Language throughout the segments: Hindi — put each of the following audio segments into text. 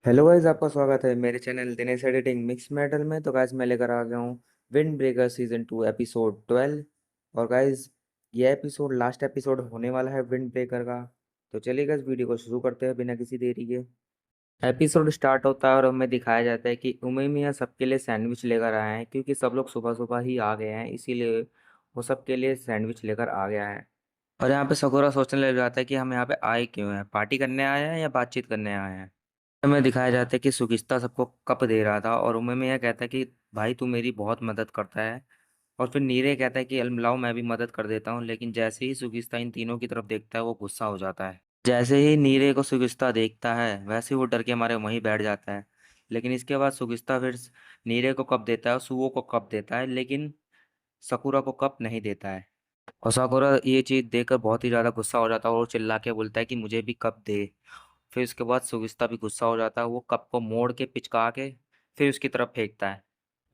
हेलो गाइस, आपका स्वागत है मेरे channel Dinesh editing mix metal में। तो गाइस मैं लेकर आ गया हूँ विंड ब्रेकर सीजन 2 एपिसोड 12। और गाइस ये एपिसोड लास्ट एपिसोड होने वाला है विंड ब्रेकर का। तो चलिए गाइस वीडियो को शुरू करते हैं बिना किसी देरी के। एपिसोड स्टार्ट होता है और हमें दिखाया जाता है कि उमेमिया सबके लिए सैंडविच लेकर आए हैं, क्योंकि सब लोग सुबह सुबह ही आ गए हैं, इसीलिए वो सबके लिए सैंडविच लेकर आ गया है। और यहाँ पे सकोरा सोचने लग जाता है कि हम यहाँ पे आए क्यों हैं, पार्टी करने आए हैं या बातचीत करने आए हैं। हमें दिखाया जाता है कि सुगिस्ता सबको कप दे रहा था और उमे में यह कहता है कि भाई तू मेरी बहुत मदद करता है। और फिर नीरे कहता है कि लाओ मैं भी मदद कर देता हूँ, लेकिन जैसे ही सुगिस्ता इन तीनों की तरफ देखता है वो गुस्सा हो जाता है। जैसे ही नीरे को सुगिस्ता देखता है वैसे ही वो डर के मारे वहीं बैठ जाता है। लेकिन इसके बाद सुगिस्ता फिर नीरे को कप देता है और सुवो को कप देता है, लेकिन सकुरा को कप नहीं देता है। और साकुरा ये चीज देखकर बहुत ही ज्यादा गुस्सा हो जाता है और वो चिल्ला के बोलता है कि मुझे भी कप दे। फिर उसके बाद सुगिस्ता भी गुस्सा हो जाता है, वो कप को मोड़ के पिचका के फिर उसकी तरफ फेंकता है,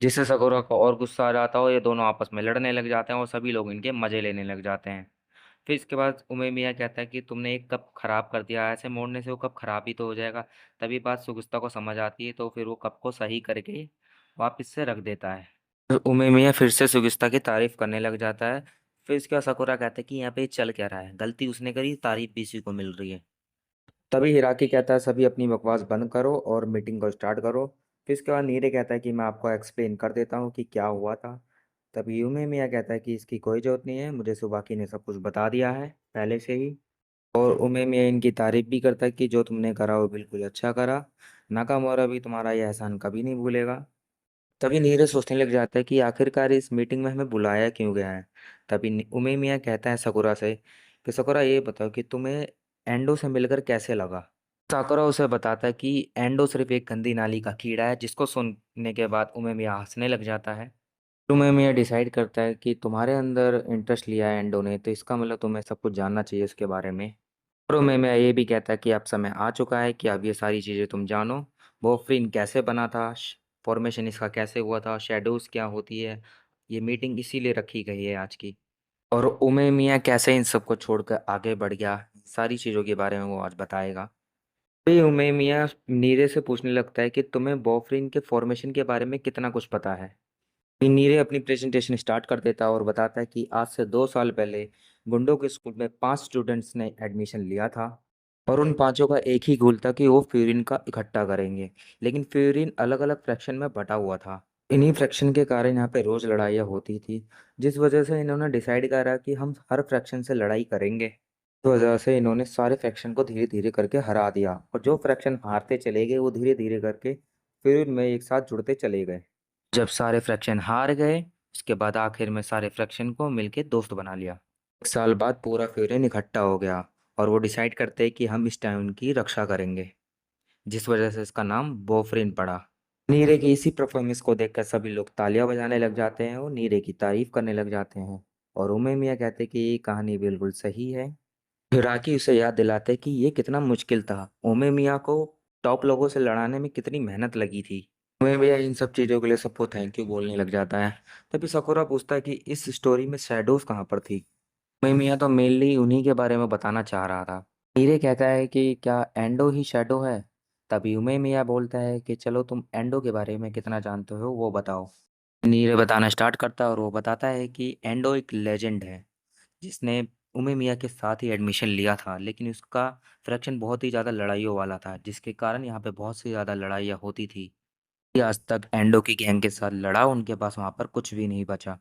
जिससे सकुरा को और गुस्सा आ जाता है और ये दोनों आपस में लड़ने लग जाते हैं और सभी लोग इनके मजे लेने लग जाते हैं। फिर इसके बाद उमेमिया कहता है कि तुमने एक कप खराब कर दिया, ऐसे मोड़ने से वो कप खराब ही तो हो जाएगा। तभी बात सुगुस्ता को समझ आती है, तो फिर वो कप को सही करके वापस से रख देता है। फिर उमेमिया फिर से सुगिस्ता की तारीफ करने लग जाता है। फिर इसके बाद सकुरा कहता है कि यहाँ पे ये चल क्या रहा है, गलती उसने करी, तारीफ भी इसी को मिल रही है। तभी हिराकी कहता है सभी अपनी बकवास बंद करो और मीटिंग को स्टार्ट करो। फिर इसके बाद नीरे कहता है कि मैं आपको एक्सप्लेन कर देता हूँ कि क्या हुआ था। तभी यूमे मिया कहता है कि इसकी कोई जरूरत नहीं है, मुझे सुबाकी ने सब कुछ बता दिया है पहले से ही। और उमे मिया इनकी तारीफ भी करता है कि जो तुमने करा वो बिल्कुल अच्छा करा, नाकामोरा भी तुम्हारा ये एहसान कभी नहीं भूलेगा। तभी नीरज सोचने लग जाता है कि आखिरकार इस मीटिंग में हमें बुलाया क्यों गया है। तभी उमे मिया कहता है सकुरा से कि सकुरा ये बताओ कि तुम्हें एंडो से मिलकर कैसे लगा। साकुरा उसे बताता है कि एंडो सिर्फ एक गंदी नाली का कीड़ा है, जिसको सुनने के बाद उमे मिया हंसने लग जाता है। उमे मिया डिसाइड करता है कि तुम्हारे अंदर इंटरेस्ट लिया है एंडो ने, तो इसका मतलब तुम्हें सब कुछ जानना चाहिए उसके बारे में। और उमे मिया ये भी कहता है कि अब समय आ चुका है कि अब ये सारी चीज़ें तुम जानो। बोफरिन कैसे बना था, फॉर्मेशन इसका कैसे हुआ था, शेडोज क्या होती है, ये मीटिंग इसीलिए रखी गई है आज की। और उमे मिया कैसे इन सबको छोड़कर आगे बढ़ गया, सारी चीज़ों के बारे में वो आज बताएगा। भाई उमे मिया नीरे से पूछने लगता है कि तुम्हें बॉफरिन के फॉर्मेशन के बारे में कितना कुछ पता है। फिर नीरे अपनी प्रेजेंटेशन स्टार्ट कर देता है और बताता है कि आज से 2 साल पहले गुंडों के स्कूल में 5 स्टूडेंट्स ने एडमिशन लिया था। और उन पांचों का एक ही गोल था कि वो फ्यूरिन का इकट्ठा करेंगे, लेकिन फ्यूरिन अलग अलग फ्रैक्शन में बटा हुआ था। इन्हीं फ्रैक्शन के कारण यहाँ पे रोज लड़ाइयाँ होती थी, जिस वजह से इन्होंने डिसाइड करा कि हम हर फ्रैक्शन से लड़ाई करेंगे। इस वजह से इन्होंने सारे फ्रैक्शन को धीरे धीरे करके हरा दिया, और जो फ्रैक्शन हारते चले गए वो धीरे धीरे करके फिर उनमें एक साथ जुड़ते चले गए। जब सारे फ्रैक्शन हार गए, उसके बाद आखिर में सारे फ्रैक्शन को मिलके दोस्त बना लिया। 1 साल बाद पूरा फ्यूरिन इकट्ठा हो गया और वो डिसाइड करते हैं कि हम इस टाइम उनकी रक्षा करेंगे, जिस वजह से इसका नाम बोफरिन पड़ा। नीरे की इसी परफॉर्मेंस को देखकर सभी लोग तालियां बजाने लग जाते हैं और नीरे की तारीफ करने लग जाते हैं। और उमे मिया कहते हैं कि ये कहानी बिल्कुल सही है। हिराकी उसे याद दिलाते कि ये कितना मुश्किल था, ओमे मिया को टॉप लोगों से लड़ाने में कितनी मेहनत लगी थी। ओमे मिया इन सब चीजों के लिए सबको थैंक यू बोलने लग जाता है। तभी सकुरा पूछता है कि इस स्टोरी में शैडोज कहाँ पर थी। ओमे मिया तो मेनली उन्हीं के बारे में बताना चाह रहा था। नीरे कहता है कि क्या एंडो ही शैडो है। तभी उमे मिया बोलता है कि चलो तुम एंडो के बारे में कितना जानते हो वो बताओ। नीरे बताना स्टार्ट करता है और वो बताता है कि एंडो एक लेजेंड है, जिसने उमे मिया के साथ ही एडमिशन लिया था, लेकिन उसका फ्रैक्शन बहुत ही ज़्यादा लड़ाइयों वाला था, जिसके कारण यहाँ पे बहुत सी ज़्यादा लड़ाइयाँ होती थी। ये आज तक एंडो की गैंग के साथ लड़ा, उनके पास वहाँ पर कुछ भी नहीं बचा।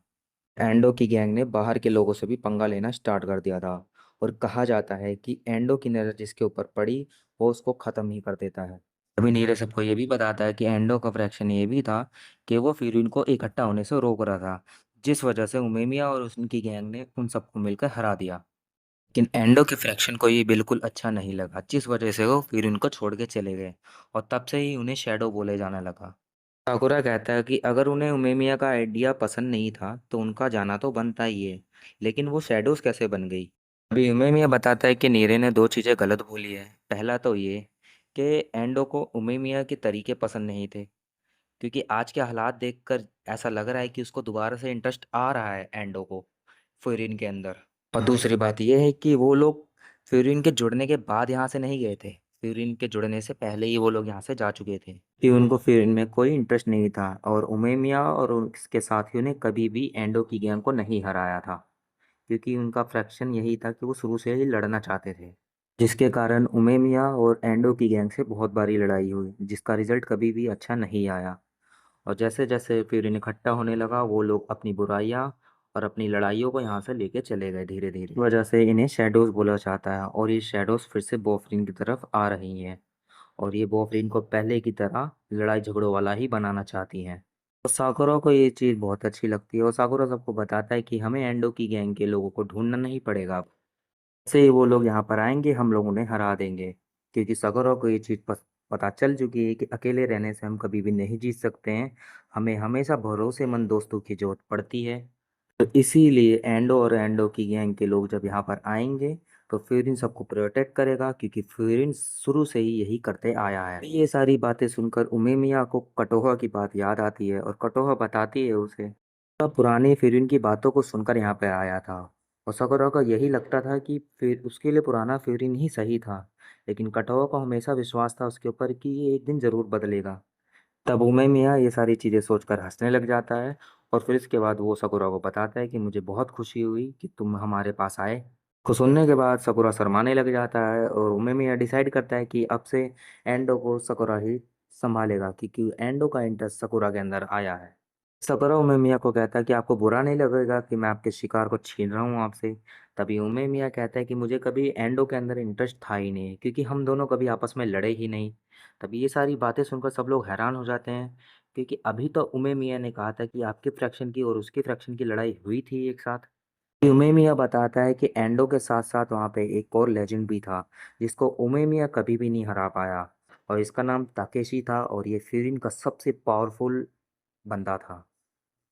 एंडो की गैंग ने बाहर के लोगों से भी पंगा लेना स्टार्ट कर दिया था। और कहा जाता है कि एंडो की नज़र जिसके ऊपर पड़ी वो उसको ख़त्म ही कर देता है। अभी नीरे सबको ये भी बताता है कि एंडो का फ्रैक्शन ये भी था कि वो फ्यूरिन को इकट्ठा होने से रोक रहा था, जिस वजह से उमेमिया और उनकी गैंग ने उन सबको मिलकर हरा दिया। लेकिन एंडो के फ्रैक्शन को ये बिल्कुल अच्छा नहीं लगा, जिस वजह से वो फिर उनको छोड़ के चले गए और तब से ही उन्हें शैडो बोले जाने लगा। साकुरा कहता है कि अगर उन्हें उमेमिया का आइडिया पसंद नहीं था तो उनका जाना तो बनता ही है, लेकिन वो शैडोज कैसे बन गई। अभी उमेमिया बताता है कि नीरे ने दो चीज़ें गलत बोली है। पहला तो ये कि एंडो को उमेमिया के तरीके पसंद नहीं थे, क्योंकि आज के हालात देखकर ऐसा लग रहा है कि उसको दोबारा से इंटरेस्ट आ रहा है एंडो को फ्यूरिन के अंदर। और दूसरी बात यह है कि वो लोग फ्यूरिन के जुड़ने के बाद यहाँ से नहीं गए थे, फ्यूरिन के जुड़ने से पहले ही वो लोग यहाँ से जा चुके थे कि उनको फ्यूरिन में कोई इंटरेस्ट नहीं था और उमेमिया और उसके साथियों ने कभी भी एंडो की गैंग को नहीं हराया था क्योंकि उनका फ्रैक्शन यही था कि वो शुरू से ही लड़ना चाहते थे, जिसके कारण उमेमिया और एंडो की गैंग से बहुत बारी लड़ाई हुई जिसका रिजल्ट कभी भी अच्छा नहीं आया। और जैसे जैसे फिर इन्हें इकट्ठा होने लगा वो लोग अपनी बुराइयां और अपनी लड़ाइयों को यहाँ से लेके चले गए धीरे धीरे। वजह से इन्हें शैडोज बोला जाता है और ये शैडोज फिर से बोफरिन की तरफ आ रही हैं और ये बोफरिन को पहले की तरह लड़ाई झगड़ों वाला ही बनाना चाहती हैं। तो साकुरा को ये चीज़ बहुत अच्छी लगती है और साकुरा सबको बताता है कि हमें एंडो की गैंग के लोगों को ढूंढना नहीं पड़ेगा, अब से ही वो लोग यहाँ पर आएंगे, हम लोग उन्हें हरा देंगे क्योंकि साकुरा को ये चीज़ पता चल चुकी है कि अकेले रहने से हम कभी भी नहीं जीत सकते हैं, हमें हमेशा भरोसेमंद दोस्तों की जरूरत पड़ती है। तो इसीलिए एंडो और एंडो की गैंग के लोग जब यहाँ पर आएंगे तो फ्यूरिन सबको प्रोटेक्ट करेगा क्योंकि फ्यूरिन शुरू से ही यही करते आया है। ये सारी बातें सुनकर उमेमिया को कटोहा की बात याद आती है और कटोहा बताती है उसे पुरानी फ्यूरिन की बातों को सुनकर यहाँ पे आया था और साकुरा को यही लगता था कि फिर उसके लिए पुराना फ्यूरिन ही सही था, लेकिन कटोहा को हमेशा विश्वास था उसके ऊपर कि ये एक दिन ज़रूर बदलेगा। तब उमेमिया ये सारी चीज़ें सोचकर हंसने लग जाता है और फिर इसके बाद वो सकुरा को बताता है कि मुझे बहुत खुशी हुई कि तुम हमारे पास आए। को सुनने के बाद सकुरा शर्माने लग जाता है और उमेमिया डिसाइड करता है कि अब से एंडो को सकुरा ही संभालेगा क्योंकि एंडो का इंटरेस्ट सकुरा के अंदर आया है। सकुरा उमेमिया को कहता है कि आपको बुरा नहीं लगेगा कि मैं आपके शिकार को छीन रहा हूँ आपसे। तभी उमेमिया कहता है कि मुझे कभी एंडो के अंदर इंटरेस्ट था ही नहीं क्योंकि हम दोनों कभी आपस में लड़े ही नहीं। तभी ये सारी बातें सुनकर सब लोग हैरान हो जाते हैं क्योंकि अभी तो उमे मियाँ ने कहा था कि आपके फ्रैक्शन की और उसके फ्रैक्शन की लड़ाई हुई थी एक साथ। उमे मियाँ बताता है कि एंडो के साथ साथ वहाँ पे एक और लेजेंड भी था जिसको उमे मियाँ कभी भी नहीं हरा पाया और इसका नाम ताकेशी था और ये फ्यूरिन का सबसे पावरफुल बंदा था।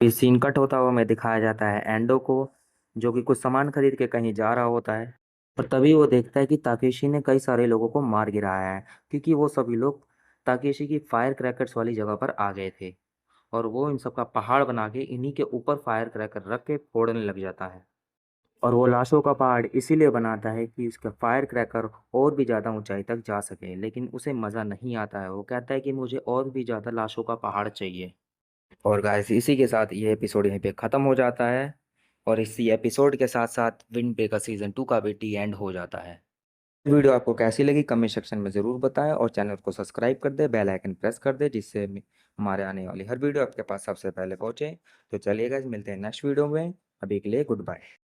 फिर सीन कट होता हुआ में दिखाया जाता है एंडो को जो कि कुछ सामान खरीद के कहीं जा रहा होता है और तभी वो देखता है कि ताकेशी ने कई सारे लोगों को मार गिराया है क्योंकि वो सभी लोग ताकेशी की फायर क्रैकर्स वाली जगह पर आ गए थे और वो इन सब का पहाड़ बना के इन्हीं के ऊपर फायर क्रैकर रख के फोड़ने लग जाता है। और वो लाशों का पहाड़ इसीलिए बनाता है कि उसका फायर क्रैकर और भी ज़्यादा ऊंचाई तक जा सके, लेकिन उसे मज़ा नहीं आता है, वो कहता है कि मुझे और भी ज़्यादा लाशों का पहाड़ चाहिए। और गाइस इसी के साथ ये एपिसोड यहीं पे ख़त्म हो जाता है और इसी एपिसोड के साथ साथ विंड ब्रेकर सीजन 2 का भी टी एंड हो जाता है। वीडियो आपको कैसी लगी कमेंट सेक्शन में ज़रूर बताएं और चैनल को सब्सक्राइब कर दे, बेल आइकन प्रेस कर दे जिससे हमारे आने वाली हर वीडियो आपके पास सबसे पहले पहुंचे। तो चलिए गाइस मिलते हैं नेक्स्ट वीडियो में, अभी के लिए गुड बाय।